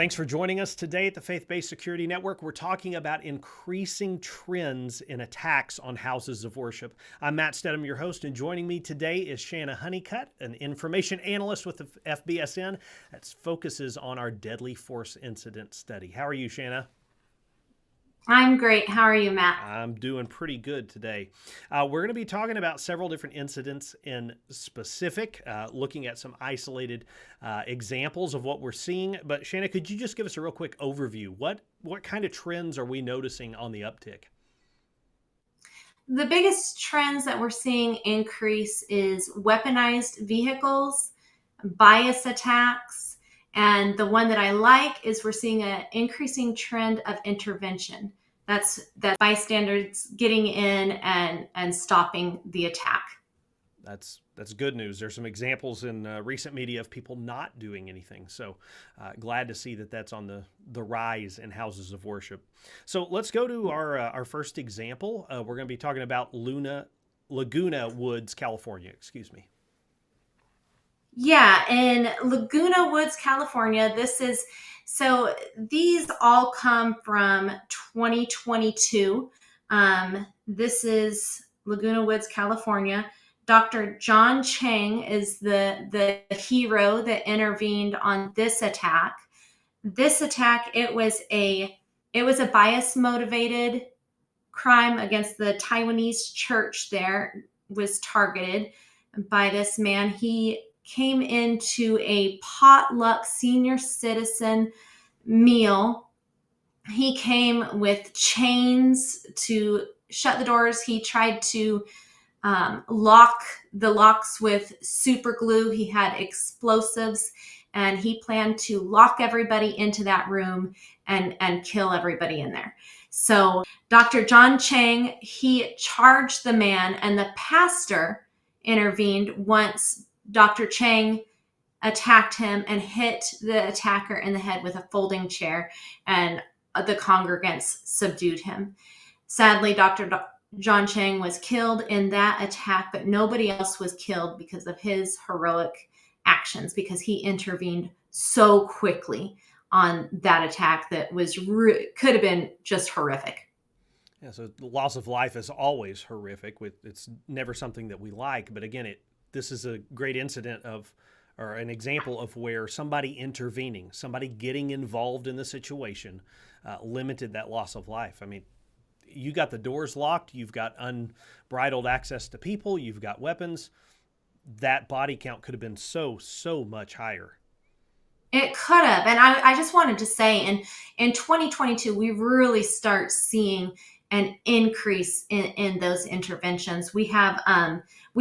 Thanks for joining us today at the Faith-Based Security Network. We're talking about increasing trends in attacks on houses of worship. I'm Matt Stedham, your host, and joining me today is Shanna Honeycutt, an information analyst with the FBSN that focuses on our deadly force incident study. How are you, Shanna? I'm great. How are you, Matt? I'm doing pretty good today. We're going to be talking about several different incidents in specific, looking at some isolated examples of what we're seeing. But Shanna, could you just give us a real quick overview? What kind of trends are we noticing on the uptick? The biggest trends that we're seeing increase is weaponized vehicles, bias attacks, and the one that I like is we're seeing an increasing trend of intervention. That's bystanders getting in and stopping the attack. That's good news. There's some examples in recent media of people not doing anything. So glad to see that that's on the rise in houses of worship. So let's go to our first example. We're going to be talking about Laguna Woods, California. Excuse me. Yeah, in Laguna Woods, California, these all come from 2022. This is Laguna Woods, California. Dr. John Chang is the hero that intervened on this attack. This attack, it was a bias motivated crime against the Taiwanese church there was targeted by this man. He came into a potluck senior citizen meal. He came with chains to shut the doors. He tried to lock the locks with super glue. He had explosives, and he planned to lock everybody into that room and kill everybody in there. So Dr. John Chang, he charged the man, and the pastor intervened once Dr. Chang attacked him and hit the attacker in the head with a folding chair, and the congregants subdued him. Sadly, John Chang was killed in that attack, but nobody else was killed because of his heroic actions, because he intervened so quickly on that attack that could have been just horrific. Yeah, so the loss of life is always horrific. It's never something that we like, but again, this is a great incident or an example of where somebody intervening, somebody getting involved in the situation, limited that loss of life. I mean, you got the doors locked, you've got unbridled access to people, you've got weapons. That body count could have been so much higher. It could have. And I just wanted to say, in 2022, we really start seeing an increase in those interventions. We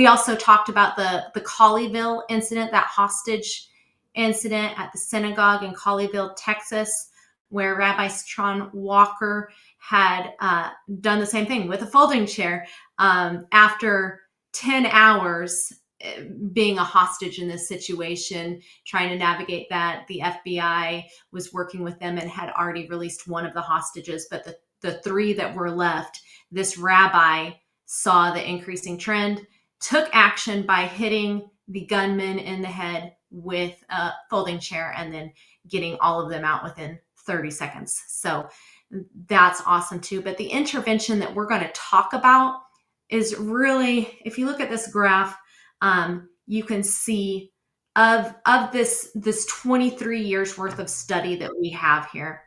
also talked about the Colleyville incident, that hostage incident at the synagogue in Colleyville, Texas, where Rabbi Strachan Walker had done the same thing with a folding chair after 10 hours being a hostage in this situation, trying to navigate that. The FBI was working with them and had already released one of the hostages, but the three that were left, this rabbi saw the increasing trend, took action by hitting the gunman in the head with a folding chair, and then getting all of them out within 30 seconds. So that's awesome too. But the intervention that we're going to talk about is really, if you look at this graph, you can see of this 23 years worth of study that we have here,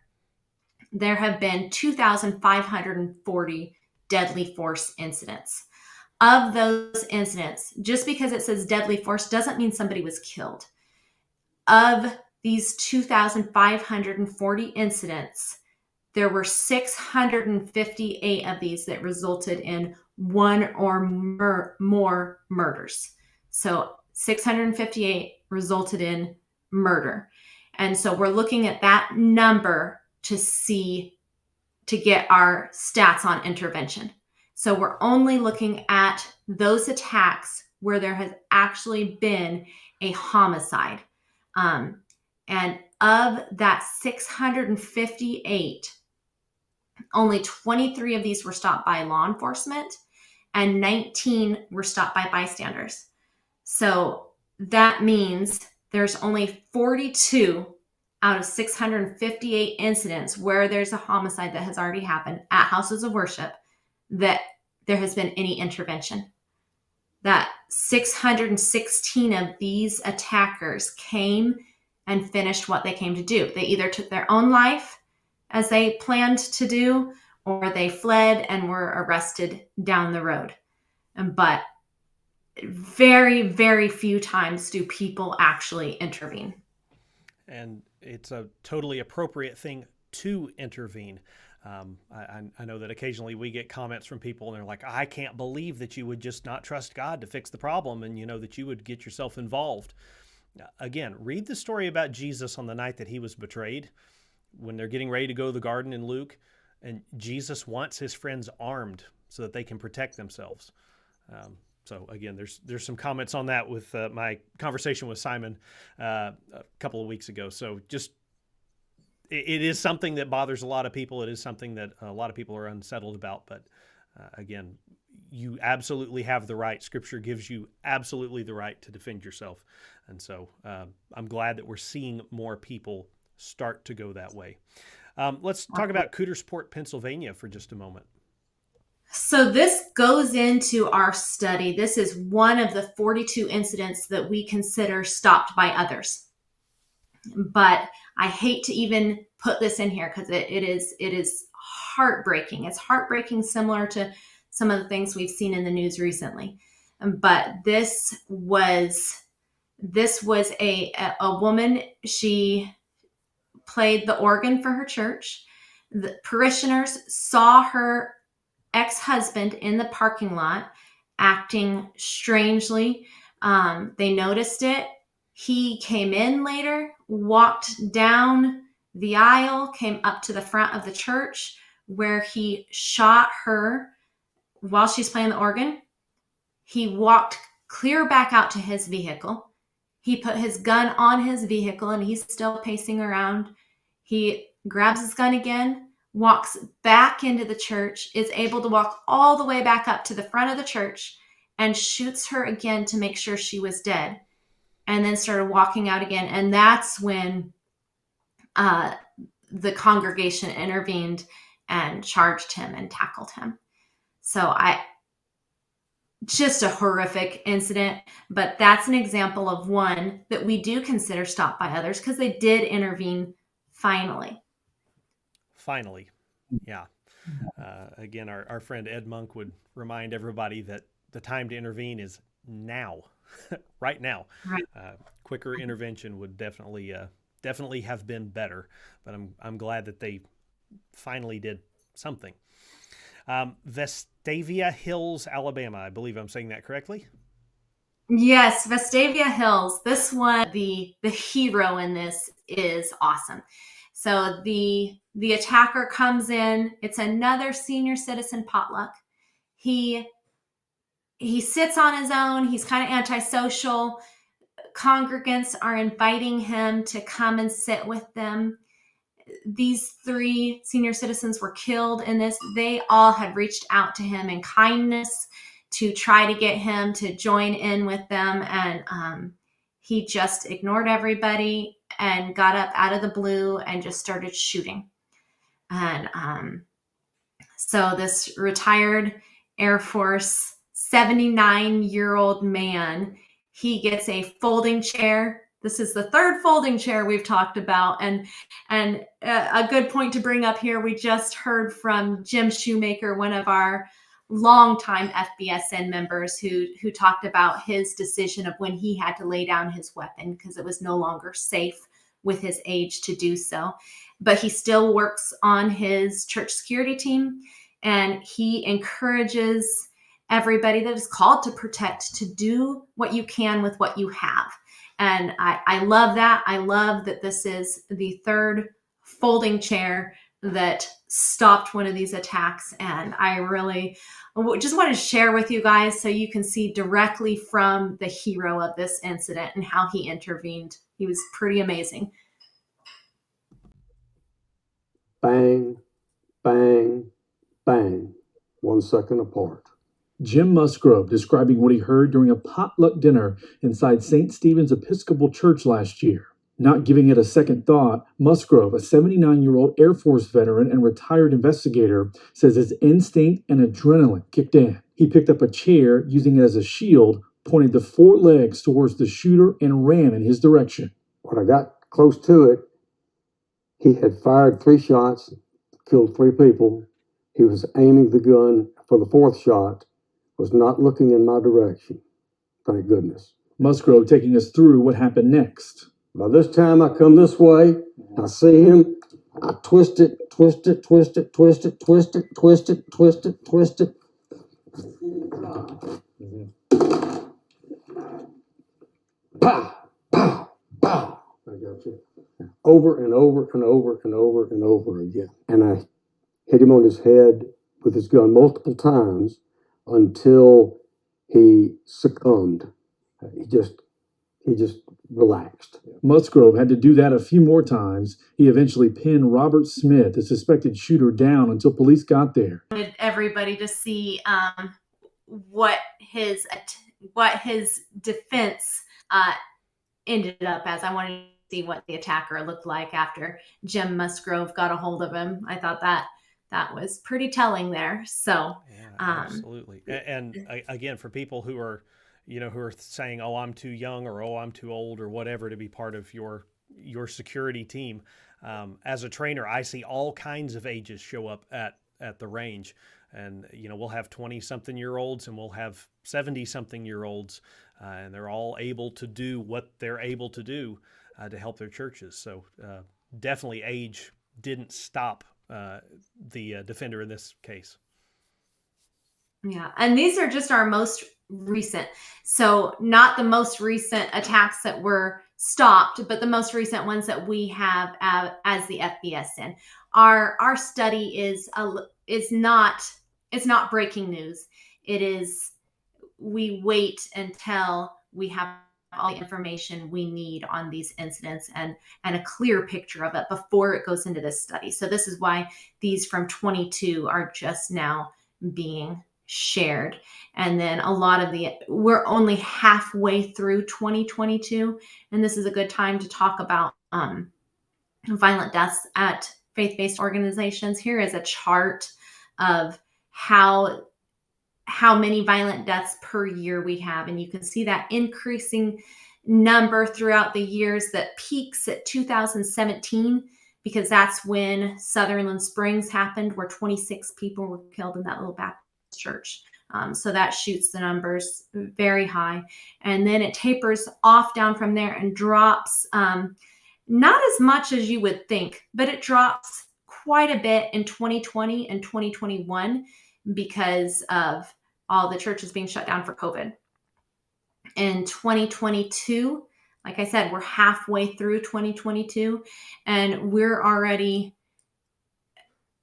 there have been 2,540 deadly force incidents. Of those incidents, just because it says deadly force doesn't mean somebody was killed. Of these 2,540 incidents, there were 658 of these that resulted in one or more murders. So 658 resulted in murder. And so we're looking at that number to get our stats on intervention. So we're only looking at those attacks where there has actually been a homicide. And of that 658, only 23 of these were stopped by law enforcement, and 19 were stopped by bystanders. So that means there's only 42 out of 658 incidents where there's a homicide that has already happened at houses of worship that there has been any intervention. That 616 of these attackers came and finished what they came to do. They either took their own life as they planned to do, or they fled and were arrested down the road. But very, very few times do people actually intervene. And it's a totally appropriate thing to intervene. I know that occasionally we get comments from people and they're like, I can't believe that you would just not trust God to fix the problem, and that you would get yourself involved. Again, read the story about Jesus on the night that he was betrayed, when they're getting ready to go to the garden in Luke, and Jesus wants his friends armed so that they can protect themselves. So again, there's some comments on that with my conversation with Simon a couple of weeks ago. So just it is something that bothers a lot of people. It is something that a lot of people are unsettled about. But again, you absolutely have the right. Scripture gives you absolutely the right to defend yourself. And so I'm glad that we're seeing more people start to go that way. Let's talk about Coudersport, Pennsylvania for just a moment. So this goes into our study. This is one of the 42 incidents that we consider stopped by others. But I hate to even put this in here because it is heartbreaking. It's heartbreaking, similar to some of the things we've seen in the news recently. But this was a woman. She played the organ for her church. The parishioners saw her ex-husband in the parking lot acting strangely. They noticed it. He came in later, walked down the aisle, came up to the front of the church where he shot her while she's playing the organ. He walked clear back out to his vehicle. He put his gun on his vehicle and he's still pacing around. He grabs his gun again, walks back into the church, is able to walk all the way back up to the front of the church and shoots her again to make sure she was dead, and then started walking out again. And that's when the congregation intervened and charged him and tackled him. So just a horrific incident, but that's an example of one that we do consider stopped by others because they did intervene finally. Finally, yeah. Again, our friend Ed Monk would remind everybody that the time to intervene is now, right now. Right. Quicker intervention would definitely have been better, but I'm glad that they finally did something. Vestavia Hills, Alabama. I believe I'm saying that correctly. Yes, Vestavia Hills. This one, the hero in this is awesome. So the attacker comes in. It's another senior citizen potluck. He sits on his own. He's kind of antisocial. Congregants are inviting him to come and sit with them. These 3 senior citizens were killed in this. They all had reached out to him in kindness to try to get him to join in with them. And he just ignored everybody and got up out of the blue and just started shooting. And so this retired Air Force 79-year-old man, he gets a folding chair. This is the 3rd folding chair we've talked about. And a good point to bring up here, we just heard from Jim Shoemaker, one of our longtime FBSN members, who talked about his decision of when he had to lay down his weapon because it was no longer safe with his age to do so. But he still works on his church security team, and he encourages everybody that is called to protect to do what you can with what you have. And I love that. I love that this is the 3rd folding chair that stopped one of these attacks. And I really just want to share with you guys so you can see directly from the hero of this incident and how he intervened. He was pretty amazing. Bang, bang, bang, 1 second apart. Jim Musgrove describing what he heard during a potluck dinner inside St. Stephen's Episcopal Church last year. Not giving it a second thought, Musgrove, a 79-year-old Air Force veteran and retired investigator, says his instinct and adrenaline kicked in. He picked up a chair, using it as a shield, pointed the 4 legs towards the shooter, and ran in his direction. When I got close to it, he had fired 3 shots, killed 3 people. He was aiming the gun for the 4th shot, was not looking in my direction. Thank goodness. Musgrove taking us through what happened next. By this time, I come this way, I see him, I twist it, twist it, twist it, twist it, twist it, twist it, twist it, twist it. Pow, pow, pow. I got you. Over and over and over and over and over again. And I hit him on his head with his gun multiple times until he succumbed. He just relaxed. Musgrove had to do that a few more times. He eventually pinned Robert Smith, the suspected shooter, down until police got there. I wanted everybody to see what his defense ended up as. I wanted to see what the attacker looked like after Jim Musgrove got a hold of him. I thought that was pretty telling there. So yeah, absolutely. And again, for people who are saying, "Oh, I'm too young," or "Oh, I'm too old," or whatever to be part of your security team, as a trainer, I see all kinds of ages show up at the range, and we'll have 20-something-year-olds and we'll have 70-something-year-olds, and they're all able to do what they're able to do to help their churches. So definitely, age didn't stop the defender in this case. Yeah, and these are just our most recent. So not the most recent attacks that were stopped, but the most recent ones that we have as the FBSN. Our study is not breaking news. It is, we wait until we have all the information we need on these incidents and a clear picture of it before it goes into this study. So this is why these from 22 are just now being shared. And then a lot of we're only halfway through 2022. And this is a good time to talk about violent deaths at faith-based organizations. Here is a chart of how many violent deaths per year we have. And you can see that increasing number throughout the years that peaks at 2017, because that's when Sutherland Springs happened, where 26 people were killed in that little Baptist church. So that shoots the numbers very high. And then it tapers off down from there and drops, not as much as you would think, but it drops quite a bit in 2020 and 2021 because of all the churches being shut down for COVID. In 2022, like I said, we're halfway through 2022, and we're already,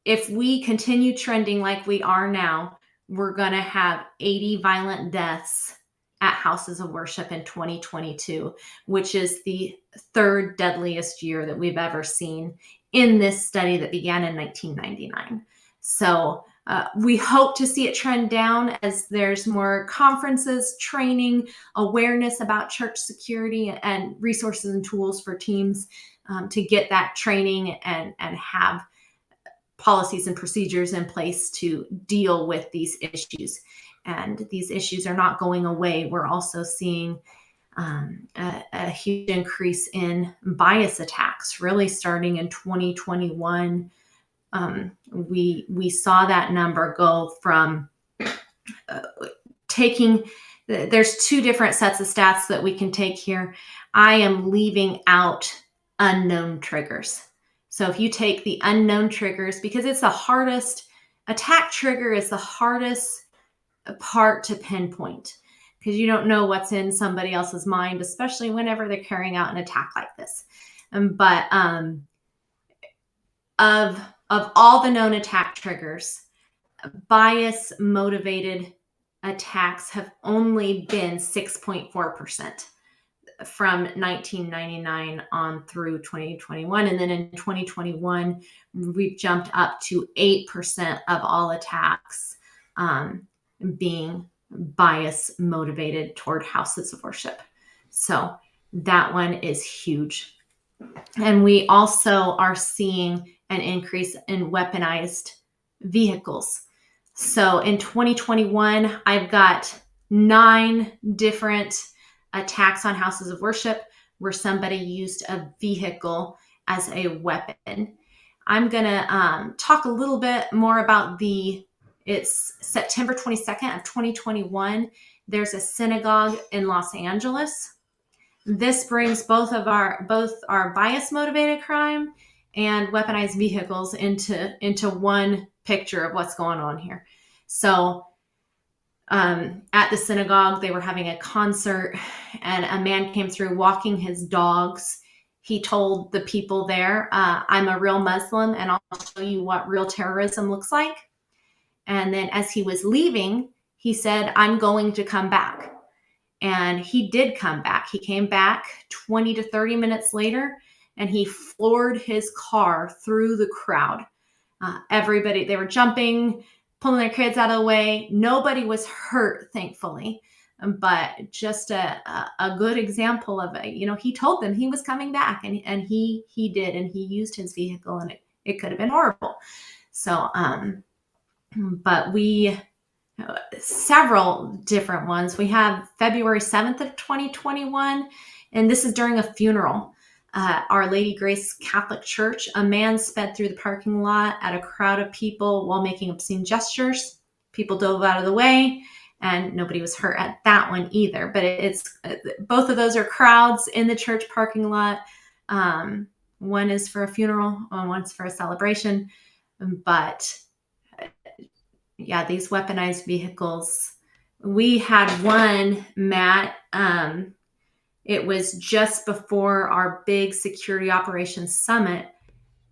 if we continue trending like we are now, we're going to have 80 violent deaths at houses of worship in 2022, which is the 3rd deadliest year that we've ever seen in this study that began in 1999. So we hope to see it trend down as there's more conferences, training, awareness about church security, and resources and tools for teams to get that training and have policies and procedures in place to deal with these issues. And these issues are not going away. We're also seeing a huge increase in bias attacks, really starting in 2021. We saw that number go from there's 2 different sets of stats that we can take here. I am leaving out unknown triggers. So if you take the unknown triggers, because it's the hardest, attack trigger is the hardest part to pinpoint, because you don't know what's in somebody else's mind, especially whenever they're carrying out an attack like this. But of all the known attack triggers, bias motivated attacks have only been 6.4% from 1999 on through 2021. And then in 2021, we've jumped up to 8% of all attacks being bias motivated toward houses of worship. So that one is huge. And we also are seeing an increase in weaponized vehicles. So in 2021, I've got 9 different attacks on houses of worship where somebody used a vehicle as a weapon. I'm going to talk a little bit more about it's September 22nd of 2021. There's a synagogue in Los Angeles. This brings both our bias motivated crime and weaponized vehicles into one picture of what's going on here. So at the synagogue, they were having a concert, and a man came through walking his dogs. He told the people there, I'm a real Muslim, and I'll show you what real terrorism looks like. And then as he was leaving, he said, I'm going to come back. And he did come back. He came back 20 to 30 minutes later, and he floored his car through the crowd. Everybody, they were jumping, pulling their kids out of the way. Nobody was hurt, thankfully, but just a good example of he told them he was coming back, and he did, and he used his vehicle, and it could have been horrible. So, but several different ones. We have February 7th of 2021, and this is during a funeral. Our Lady Grace Catholic Church, a man sped through the parking lot at a crowd of people while making obscene gestures. People dove out of the way, and nobody was hurt at that one either. But it's both of those are crowds in the church parking lot. One is for a funeral, and one's for a celebration. But yeah, these weaponized vehicles. We had one, Matt. It was just before our big security operations summit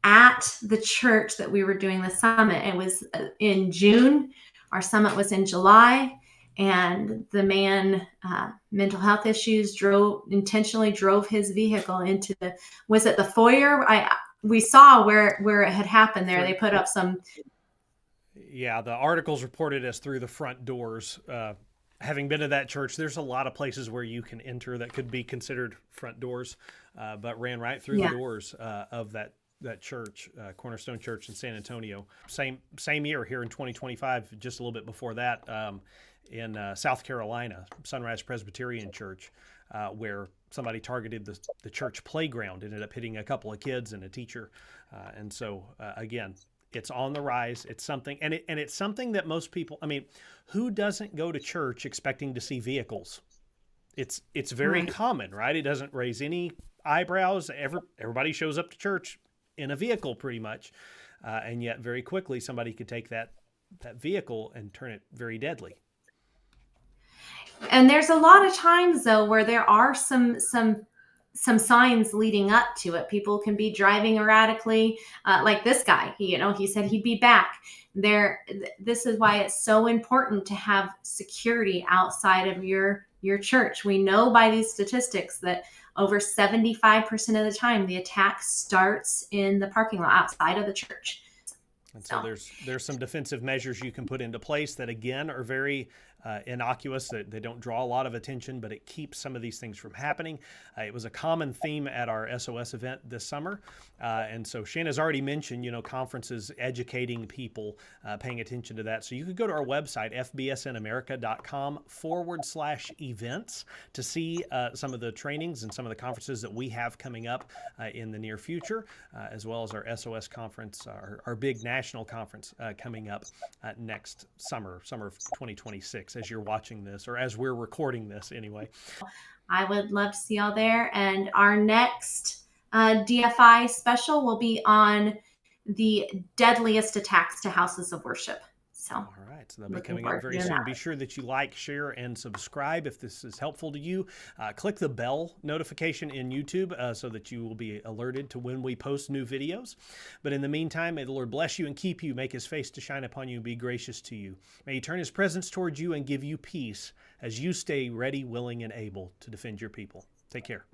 at the church that we were doing the summit. It was in June. Our summit was in July. And the man, mental health issues, intentionally drove his vehicle into was it the foyer? We saw where it had happened there. They put up some. Yeah, the articles reported as through the front doors. Having been to that church, there's a lot of places where you can enter that could be considered front doors, but ran right through the doors of that church, Cornerstone Church in San Antonio. Same year here in 2025, just a little bit before that, in South Carolina, Sunrise Presbyterian Church, where somebody targeted the church playground, ended up hitting a couple of kids and a teacher, and so again. It's on the rise. It's something, and it's something that most people. I mean, who doesn't go to church expecting to see vehicles? It's very common, right? It doesn't raise any eyebrows. Everybody shows up to church in a vehicle, pretty much, and yet very quickly somebody could take that vehicle and turn it very deadly. And there's a lot of times though where there are some signs leading up to it. People can be driving erratically, like this guy. He said he'd be back there. This is why it's so important to have security outside of your church. We know by these statistics that over 75% of the time the attack starts in the parking lot outside of the church. And so there's some defensive measures you can put into place that again are very innocuous. They don't draw a lot of attention, but it keeps some of these things from happening. It was a common theme at our SOS event this summer. And so Shanna's already mentioned, conferences, educating people, paying attention to that. So you could go to our website, fbsnamerica.com/events to see some of the trainings and some of the conferences that we have coming up in the near future, as well as our SOS conference, our big national conference coming up next summer of 2026, as you're watching this, or as we're recording this anyway. I would love to see y'all there. And our next DFI special will be on the deadliest attacks to houses of worship. So, all right, so that'll be coming up very soon. Be sure that you like, share, and subscribe if this is helpful to you. Click the bell notification in YouTube so that you will be alerted to when we post new videos. But in the meantime, may the Lord bless you and keep you, make his face to shine upon you and be gracious to you. May he turn his presence towards you and give you peace as you stay ready, willing, and able to defend your people. Take care.